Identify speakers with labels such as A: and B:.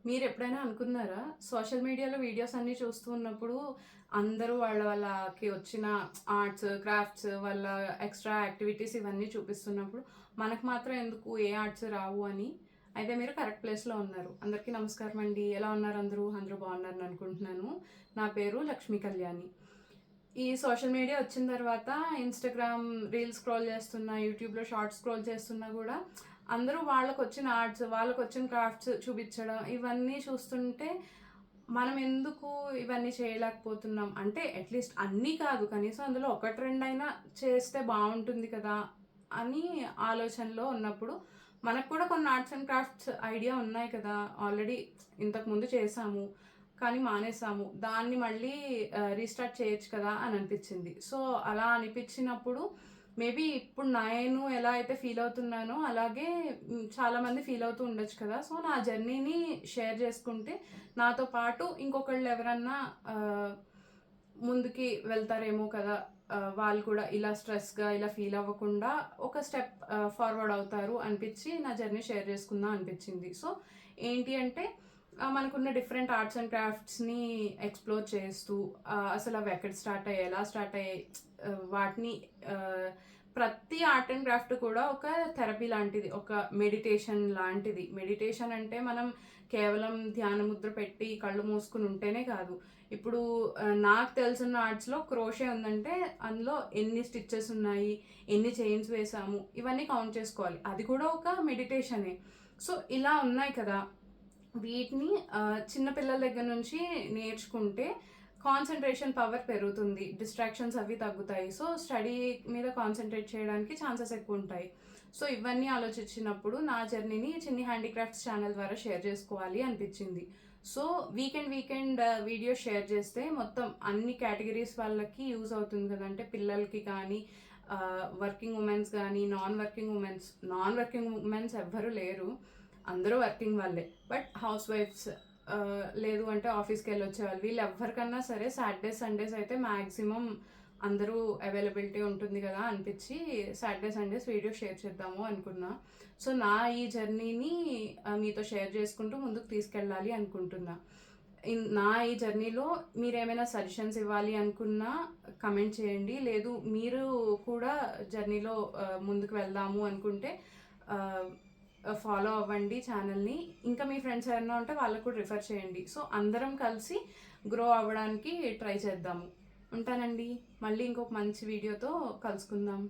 A: మీరు ఎప్పుడైనా అనుకున్నారా? సోషల్ మీడియాలో వీడియోస్ అన్నీ చూస్తూ ఉన్నప్పుడు అందరూ వాళ్ళకి వచ్చిన ఆర్ట్స్, క్రాఫ్ట్స్ వాళ్ళ ఎక్స్‌ట్రా యాక్టివిటీస్ ఇవన్నీ చూపిస్తున్నప్పుడు మనకు మాత్రం ఎందుకు ఏ ఆర్ట్స్ రావు అని. అయితే మీరు కరెక్ట్ ప్లేస్‌లో ఉన్నారు. అందరికీ నమస్కారం అండి. ఎలా ఉన్నారు అందరూ? అందరూ బాగున్నారని అనుకుంటున్నాను. నా పేరు లక్ష్మీ కళ్యాణి. ఈ సోషల్ మీడియా వచ్చిన తర్వాత ఇన్‌స్టాగ్రామ్ రీల్స్ స్క్రోల్ చేస్తున్నా, యూట్యూబ్‌లో షార్ట్స్ స్క్రోల్ చేస్తున్నా కూడా అందరూ వాళ్ళకొచ్చిన ఆర్ట్స్, వాళ్ళకొచ్చిన క్రాఫ్ట్స్ చూపించడం ఇవన్నీ చూస్తుంటే మనం ఎందుకు ఇవన్నీ చేయలేకపోతున్నాం? అంటే అట్‌లీస్ట్ అన్నీ కాదు, కనీసం అందులో ఒకటి రెండైనా చేస్తే బావుంటుంది కదా అని ఆలోచనలో ఉన్నప్పుడు మనకు కూడా కొన్ని ఆర్ట్స్ అండ్ క్రాఫ్ట్స్ ఐడియా ఉన్నాయి కదా! ఆల్రెడీ ఇంతకుముందు చేశాము. కానీ మానేసాము. దాన్ని మళ్ళీ రీస్టార్ట్ చేయొచ్చు కదా అని అనిపించింది. సో, అలా అనిపించినప్పుడు మేబీ ఇప్పుడు నేను ఎలా అయితే ఫీల్ అవుతున్నానో అలాగే చాలామంది ఫీల్ అవుతూ ఉండొచ్చు కదా! సో, నా జర్నీని షేర్ చేసుకుంటే నాతో పాటు ఇంకొకళ్ళు ఎవరన్నా ముందుకి వెళ్తారేమో కదా! వాళ్ళు కూడా ఇలా స్ట్రెస్‌గా ఇలా ఫీల్ అవ్వకుండా ఒక స్టెప్ ఫార్వర్డ్ అవుతారు అనిపించి నా జర్నీ షేర్ చేసుకుందాం అనిపించింది. సో, ఏంటి అంటే మనకున్న డిఫరెంట్ ఆర్ట్స్ అండ్ క్రాఫ్ట్స్‌ని ఎక్స్‌ప్లోర్ చేస్తూ అసలు అవి ఎక్కడ స్టార్ట్ అయ్యాయి? ఎలా స్టార్ట్ అయ్యాయి? వాటిని ఆహ్, ప్రతి ఆర్ట్ అండ్ క్రాఫ్ట్ కూడా ఒక థెరపీ లాంటిది. ఒక మెడిటేషన్ లాంటిది. మెడిటేషన్ అంటే మనం కేవలం ధ్యాన ముద్ర పెట్టి కళ్ళు మూసుకొని ఉంటేనే కాదు. ఇప్పుడు నాకు తెలిసిన ఆర్ట్స్‌లో క్రోషే ఉందంటే అందులో ఎన్ని స్టిచెస్ ఉన్నాయి? ఎన్ని చైన్స్ వేసాము? ఇవన్నీ కౌంట్ చేసుకోవాలి. అది కూడా ఒక మెడిటేషనే. సో, ఇలా ఉన్నాయి కదా! వీటిని చిన్న పిల్లల దగ్గర నుంచి నేర్చుకుంటే కాన్సంట్రేషన్ పవర్ పెరుగుతుంది. డిస్ట్రాక్షన్స్ అవి తగ్గుతాయి. సో, స్టడీ మీద కాన్సంట్రేట్ చేయడానికి ఛాన్సెస్ ఎక్కువుంటాయి. సో, ఇవన్నీ ఆలోచించినప్పుడు నా జర్నీని చిన్ని హ్యాండీక్రాఫ్ట్స్ ఛానల్ ద్వారా షేర్ చేసుకోవాలి అనిపించింది. సో, వీకెండ్ వీడియోస్ షేర్ చేస్తే మొత్తం అన్ని కేటగిరీస్ వాళ్ళకి యూజ్ అవుతుంది కదా! అంటే పిల్లలకి కానీ, వర్కింగ్ ఉమెన్స్ కానీ, నాన్ వర్కింగ్ ఉమెన్స్ ఎవ్వరు లేరు. అందరూ వర్కింగ్ వాళ్ళే. బట్ హౌస్ వైఫ్స్ లేదు అంటే ఆఫీస్‌కి వెళ్ళొచ్చేవాళ్ళు. వీళ్ళు ఎవ్వరికన్నా సరే సాటర్‌డే, సండేస్ అయితే మాక్సిమం అందరూ అవైలబిలిటీ ఉంటుంది కదా అనిపించి సాటర్‌డే, సండేస్ వీడియో షేర్ చేద్దాము అనుకున్నా. సో, నా ఈ జర్నీని మీతో షేర్ చేసుకుంటూ ముందుకు తీసుకెళ్ళాలి అనుకుంటున్నా. నా ఈ జర్నీలో మీరేమైనా సజెషన్స్ ఇవ్వాలి అనుకున్నా కమెంట్ చేయండి. లేదు మీరు కూడా జర్నీలో ముందుకు వెళ్దాము అనుకుంటే ఆహ్, ఫాలో అవ్వండి ఛానల్‌ని. ఇంకా మీ ఫ్రెండ్స్ ఎవరైనా ఉంటే వాళ్ళకి కూడా రిఫర్ చేయండి. సో, అందరం కలిసి గ్రో అవ్వడానికి ట్రై చేద్దాము. ఉంటానండి. మళ్ళీ ఇంకొక మంచి వీడియోతో కలుసుకుందాం.